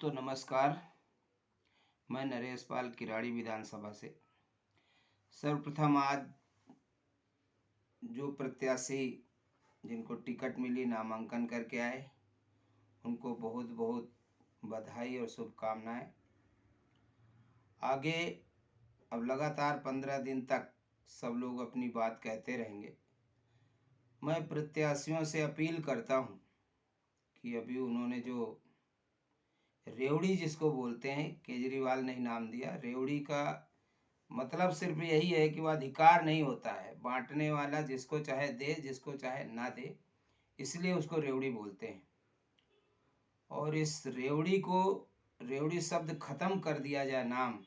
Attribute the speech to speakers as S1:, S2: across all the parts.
S1: दोस्तों नमस्कार। मैं नरेश पाल किराड़ी विधानसभा से। सर्वप्रथम आज जो प्रत्याशी जिनको टिकट मिली नामांकन करके आए उनको बहुत बहुत बधाई और शुभकामनाएं। आगे अब लगातार 15 दिन तक सब लोग अपनी बात कहते रहेंगे। मैं प्रत्याशियों से अपील करता हूं कि अभी उन्होंने जो रेवड़ी जिसको बोलते हैं, केजरीवाल ने ही नाम दिया, रेवड़ी का मतलब सिर्फ यही है कि वह अधिकार नहीं होता है, बांटने वाला जिसको चाहे दे जिसको चाहे ना दे, इसलिए उसको रेवड़ी बोलते हैं। और इस रेवड़ी शब्द खत्म कर दिया जाए नाम,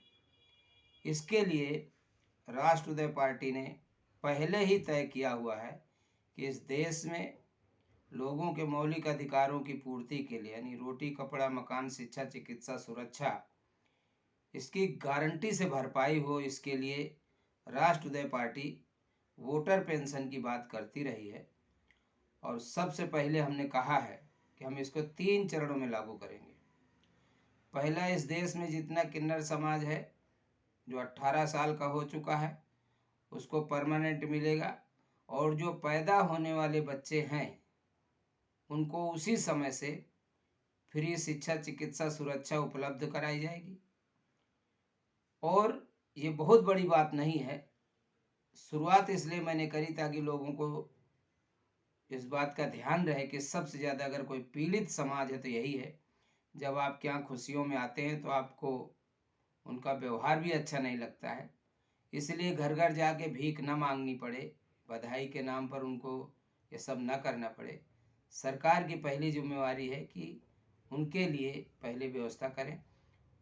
S1: इसके लिए राष्ट्रोदय पार्टी ने पहले ही तय किया हुआ है कि इस देश में लोगों के मौलिक अधिकारों की पूर्ति के लिए, यानी रोटी कपड़ा मकान शिक्षा चिकित्सा सुरक्षा, इसकी गारंटी से भरपाई हो, इसके लिए राष्ट्रोदय पार्टी वोटर पेंशन की बात करती रही है। और सबसे पहले हमने कहा है कि हम इसको 3 चरणों में लागू करेंगे। पहला, इस देश में जितना किन्नर समाज है जो 18 साल का हो चुका है उसको परमानेंट मिलेगा, और जो पैदा होने वाले बच्चे हैं उनको उसी समय से फ्री शिक्षा चिकित्सा सुरक्षा उपलब्ध कराई जाएगी। और ये बहुत बड़ी बात नहीं है, शुरुआत इसलिए मैंने करी ताकि लोगों को इस बात का ध्यान रहे कि सबसे ज़्यादा अगर कोई पीड़ित समाज है तो यही है। जब आपके यहाँ खुशियों में आते हैं तो आपको उनका व्यवहार भी अच्छा नहीं लगता है, इसलिए घर घर जाके भीख न मांगनी पड़े, बधाई के नाम पर उनको ये सब न करना पड़े। सरकार की पहली जिम्मेवारी है कि उनके लिए पहले व्यवस्था करें।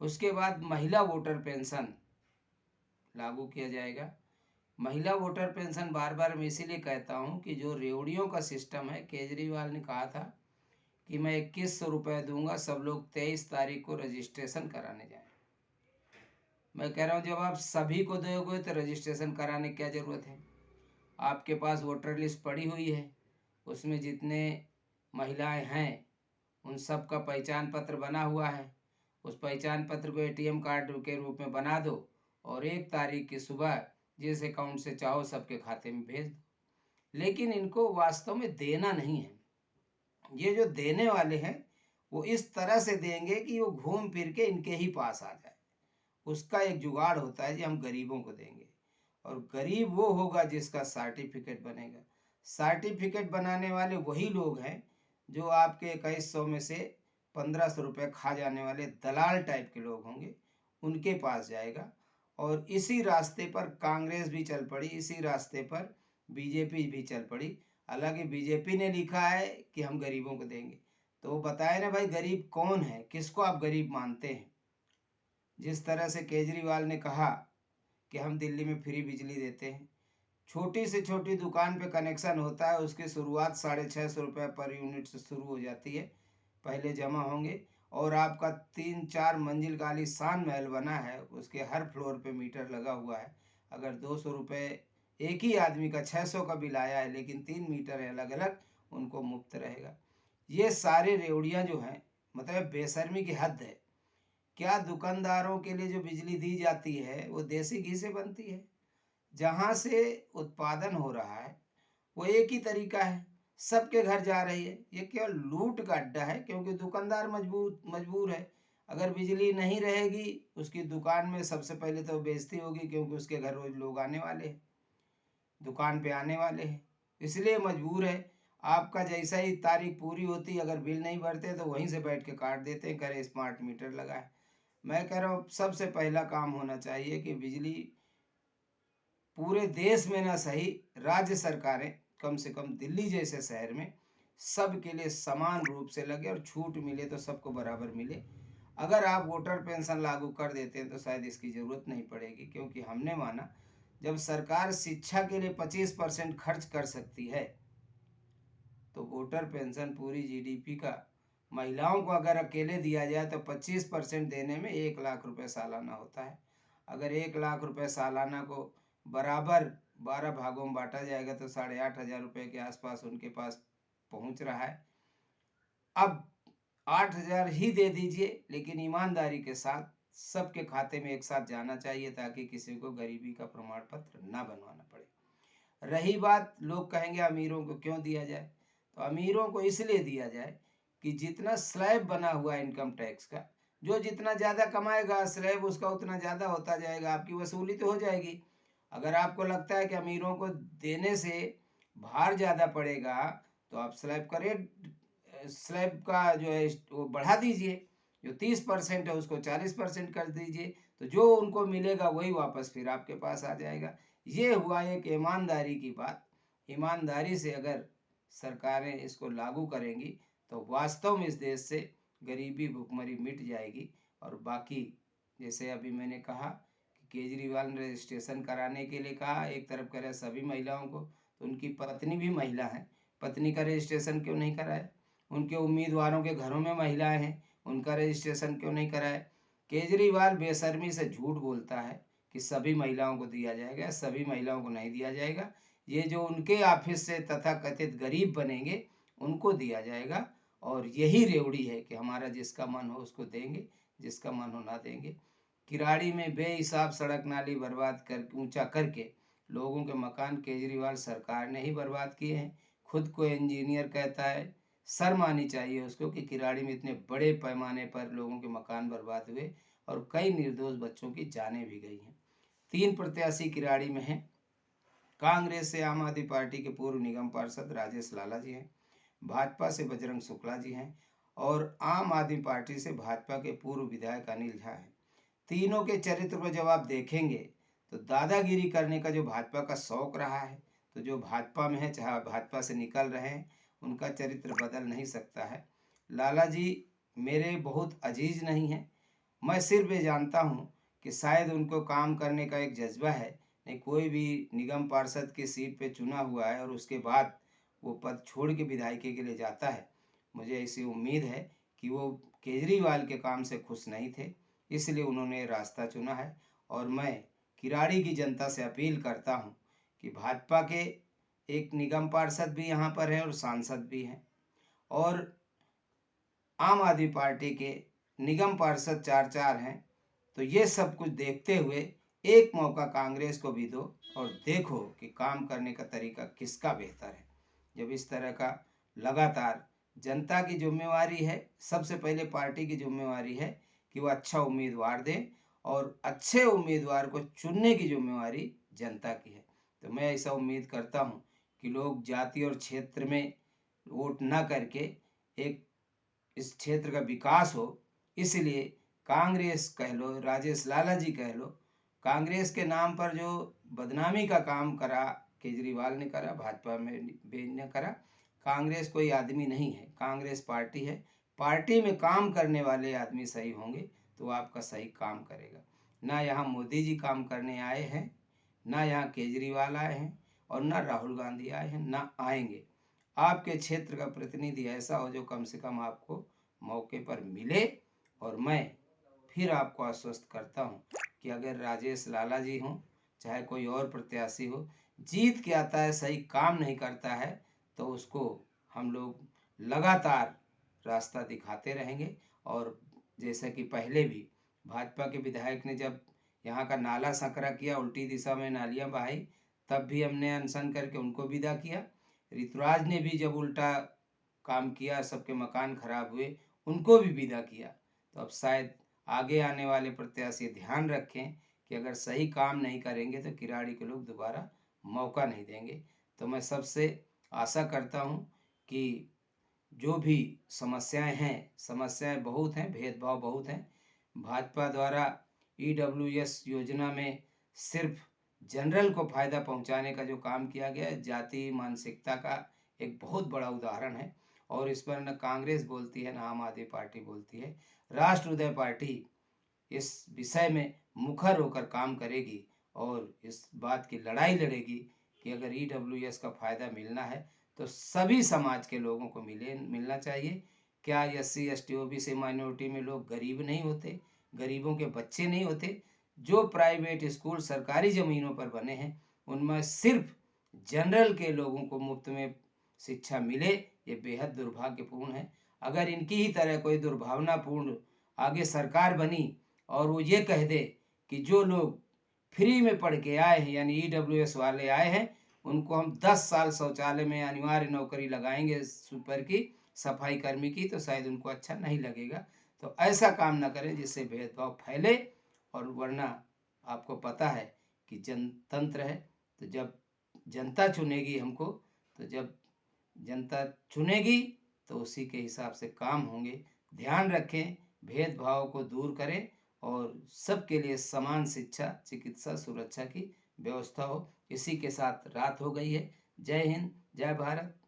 S1: उसके बाद महिला वोटर पेंशन लागू किया जाएगा। महिला वोटर पेंशन बार बार मैं इसीलिए कहता हूँ कि जो रेवड़ियों का सिस्टम है, केजरीवाल ने कहा था कि मैं 2100 रुपये दूंगा, सब लोग 23 तारीख को रजिस्ट्रेशन कराने जाएं। मैं कह रहा हूँ जब आप सभी को दोगे तो रजिस्ट्रेशन कराने की क्या ज़रूरत है? आपके पास वोटर लिस्ट पड़ी हुई है, उसमें जितने महिलाएं हैं उन सब का पहचान पत्र बना हुआ है। उस पहचान पत्र को ATM कार्ड के रूप में बना दो और 1 तारीख की सुबह जिस अकाउंट से चाहो सबके खाते में भेज दो। लेकिन इनको वास्तव में देना नहीं है। ये जो देने वाले हैं वो इस तरह से देंगे कि वो घूम फिर के इनके ही पास आ जाए। उसका एक जुगाड़ होता है जी, हम गरीबों को देंगे, और गरीब वो होगा जिसका सर्टिफिकेट बनेगा। सर्टिफिकेट बनाने वाले वही लोग हैं जो आपके 2100 में से 1500 रुपये खा जाने वाले दलाल टाइप के लोग होंगे, उनके पास जाएगा। और इसी रास्ते पर कांग्रेस भी चल पड़ी, इसी रास्ते पर बीजेपी भी चल पड़ी। हालांकि बीजेपी ने लिखा है कि हम गरीबों को देंगे, तो बताए ना भाई गरीब कौन है, किसको आप गरीब मानते हैं? जिस तरह से केजरीवाल ने कहा कि हम दिल्ली में फ्री बिजली देते हैं, छोटी से छोटी दुकान पे कनेक्शन होता है, उसकी शुरुआत 650 रुपये पर यूनिट से शुरू हो जाती है, पहले जमा होंगे। और आपका 3-4 मंजिल का आलीशान महल बना है, उसके हर फ्लोर पे मीटर लगा हुआ है। अगर 200 रुपये एक ही आदमी का 600 का बिल आया है लेकिन 3 मीटर है अलग अलग, उनको मुफ्त रहेगा। ये सारे रेवड़ियाँ जो हैं, मतलब बेशर्मी की हद है। क्या दुकानदारों के लिए जो बिजली दी जाती है वो देसी घी से बनती है? जहाँ से उत्पादन हो रहा है वो एक ही तरीका है, सबके घर जा रही है। ये केवल लूट का अड्डा है, क्योंकि दुकानदार मजबूर है। अगर बिजली नहीं रहेगी उसकी दुकान में सबसे पहले तो बेइज्जती होगी, क्योंकि उसके घर रोज लोग आने वाले हैं, दुकान पे आने वाले हैं, इसलिए मजबूर है। आपका जैसा ही तारीख पूरी होती, अगर बिल नहीं भरते तो वहीं से बैठ के काट देते हैं, करे स्मार्ट मीटर लगाए। मैं कह रहा हूँ सबसे पहला काम होना चाहिए कि बिजली पूरे देश में ना सही, राज्य सरकारें कम से कम दिल्ली जैसे शहर में सबके लिए समान रूप से लगे और छूट मिले तो सबको बराबर मिले। अगर आप वोटर पेंशन लागू कर देते हैं तो शायद इसकी ज़रूरत नहीं पड़ेगी, क्योंकि हमने माना जब सरकार शिक्षा के लिए 25% खर्च कर सकती है तो वोटर पेंशन पूरी GDP का महिलाओं को अगर अकेले दिया जाए तो 25% देने में 1 लाख रुपए सालाना होता है। अगर 1 लाख रुपए सालाना को बराबर 12 भागों में बांटा जाएगा तो 8,500 रुपये के आसपास उनके पास पहुंच रहा है। अब 8,000 ही दे दीजिए, लेकिन ईमानदारी के साथ सबके खाते में एक साथ जाना चाहिए, ताकि किसी को गरीबी का प्रमाण पत्र ना बनवाना पड़े। रही बात, लोग कहेंगे अमीरों को क्यों दिया जाए, तो अमीरों को इसलिए दिया जाए कि जितना स्लैब बना हुआ है इनकम टैक्स का, जो जितना ज़्यादा कमाएगा स्लैब उसका उतना ज़्यादा होता जाएगा, आपकी वसूली तो हो जाएगी। अगर आपको लगता है कि अमीरों को देने से भार ज़्यादा पड़ेगा, तो आप स्लैब का जो है वो बढ़ा दीजिए, जो 30% है उसको 40% कर दीजिए, तो जो उनको मिलेगा वही वापस फिर आपके पास आ जाएगा। ये हुआ एक ईमानदारी की बात। ईमानदारी से अगर सरकारें इसको लागू करेंगी, तो वास्तव में इस देश से गरीबी भुखमरी मिट जाएगी। और बाकी, जैसे अभी मैंने कहा कि केजरीवाल ने रजिस्ट्रेशन कराने के लिए कहा, एक तरफ कह रहे सभी महिलाओं को, तो उनकी पत्नी भी महिला है, पत्नी का रजिस्ट्रेशन क्यों नहीं कराया? उनके उम्मीदवारों के घरों में महिलाएं हैं, उनका रजिस्ट्रेशन क्यों नहीं कराया? केजरीवाल बेशर्मी से झूठ बोलता है कि सभी महिलाओं को दिया जाएगा, सभी महिलाओं को नहीं दिया जाएगा। ये जो उनके ऑफिस से तथाकथित गरीब बनेंगे उनको दिया जाएगा, और यही रेवड़ी है कि हमारा जिसका मन हो उसको देंगे, जिसका मन हो ना देंगे। किराड़ी में बेहिसाब सड़क नाली बर्बाद कर ऊंचा करके लोगों के मकान केजरीवाल सरकार ने ही बर्बाद किए हैं। खुद को इंजीनियर कहता है, शर्म आनी चाहिए उसको कि किराड़ी में इतने बड़े पैमाने पर लोगों के मकान बर्बाद हुए और कई निर्दोष बच्चों की जानें भी गई हैं। 3 प्रत्याशी किराड़ी में हैं। कांग्रेस से आम आदमी पार्टी के पूर्व निगम पार्षद राजेश लाला जी हैं, भाजपा से बजरंग शुक्ला जी हैं, और आम आदमी पार्टी से भाजपा के पूर्व विधायक अनिल झा हैं। तीनों के चरित्र को जब आप देखेंगे, तो दादागिरी करने का जो भाजपा का शौक रहा है, तो जो भाजपा में है चाहे भाजपा से निकल रहे हैं, उनका चरित्र बदल नहीं सकता है। लाला जी मेरे बहुत अजीज नहीं हैं, मैं सिर्फ ये जानता हूँ कि शायद उनको काम करने का एक जज्बा है। नहीं, कोई भी निगम पार्षद की सीट पे चुना हुआ है और उसके बाद वो पद छोड़ के विधायकी के लिए जाता है, मुझे ऐसी उम्मीद है कि वो केजरीवाल के काम से खुश नहीं थे, इसलिए उन्होंने रास्ता चुना है। और मैं किराड़ी की जनता से अपील करता हूँ कि भाजपा के एक निगम पार्षद भी यहाँ पर है और सांसद भी हैं, और आम आदमी पार्टी के निगम पार्षद 4-4 हैं। तो ये सब कुछ देखते हुए एक मौका कांग्रेस को भी दो और देखो कि काम करने का तरीका किसका बेहतर है। जब इस तरह का लगातार, जनता की जिम्मेवारी है, सबसे पहले पार्टी की जिम्मेवारी है कि वो अच्छा उम्मीदवार दे, और अच्छे उम्मीदवार को चुनने की जिम्मेवारी जनता की है। तो मैं ऐसा उम्मीद करता हूँ कि लोग जाति और क्षेत्र में वोट ना करके एक इस क्षेत्र का विकास हो, इसलिए कांग्रेस कह लो, राजेश लाला जी कह लो, कांग्रेस के नाम पर जो बदनामी का काम करा केजरीवाल ने करा, भाजपा में ने करा। कांग्रेस कोई आदमी नहीं है, कांग्रेस पार्टी है। पार्टी में काम करने वाले आदमी सही होंगे तो आपका सही काम करेगा। ना यहाँ मोदी जी काम करने आए हैं, ना यहाँ केजरीवाल आए हैं, और ना राहुल गांधी आए हैं, ना आएंगे। आपके क्षेत्र का प्रतिनिधि ऐसा हो जो कम से कम आपको मौके पर मिले। और मैं फिर आपको आश्वस्त करता हूँ कि अगर राजेश लाला जी हों चाहे कोई और प्रत्याशी हो, जीत के आता है, सही काम नहीं करता है, तो उसको हम लोग लगातार रास्ता दिखाते रहेंगे। और जैसा कि पहले भी भाजपा के विधायक ने जब यहाँ का नाला संकरा किया, उल्टी दिशा में नालियाँ बहाई, तब भी हमने अनशन करके उनको विदा किया। ऋतुराज ने भी जब उल्टा काम किया, सबके मकान खराब हुए, उनको भी विदा किया। तो अब शायद आगे आने वाले प्रत्याशी ध्यान रखें कि अगर सही काम नहीं करेंगे तो किराड़ी के लोग दोबारा मौका नहीं देंगे। तो मैं सबसे आशा करता हूँ कि जो भी समस्याएं हैं, समस्याएं बहुत हैं, भेदभाव बहुत हैं। भाजपा द्वारा EWS योजना में सिर्फ जनरल को फायदा पहुंचाने का जो काम किया गया है, जाति मानसिकता का एक बहुत बड़ा उदाहरण है। और इस पर न कांग्रेस बोलती है, न आम आदमी पार्टी बोलती है। राष्ट्रउदय पार्टी इस विषय में मुखर होकर काम करेगी और इस बात की लड़ाई लड़ेगी कि अगर EWS का फायदा मिलना है तो सभी समाज के लोगों को मिलना चाहिए। क्या SC ST OBC माइनॉरिटी में लोग गरीब नहीं होते, गरीबों के बच्चे नहीं होते? जो प्राइवेट स्कूल सरकारी ज़मीनों पर बने हैं, उनमें सिर्फ जनरल के लोगों को मुफ्त में शिक्षा मिले, ये बेहद दुर्भाग्यपूर्ण है। अगर इनकी ही तरह कोई दुर्भावनापूर्ण आगे सरकार बनी और वो ये कह दे कि जो लोग फ्री में पढ़ के आए हैं यानी ईडब्ल्यूएस वाले आए हैं उनको हम 10 साल शौचालय में अनिवार्य नौकरी लगाएंगे स्वीपर की, सफाई कर्मी की, तो शायद उनको अच्छा नहीं लगेगा। तो ऐसा काम ना करें जिससे भेदभाव फैले। और वरना आपको पता है कि जनतंत्र है, तो जब जनता चुनेगी हमको, तो जब जनता चुनेगी तो उसी के हिसाब से काम होंगे। ध्यान रखें, भेदभाव को दूर करें और सबके लिए समान शिक्षा, चिकित्सा, सुरक्षा की व्यवस्था हो। इसी के साथ रात हो गई है। जय हिंद, जय भारत।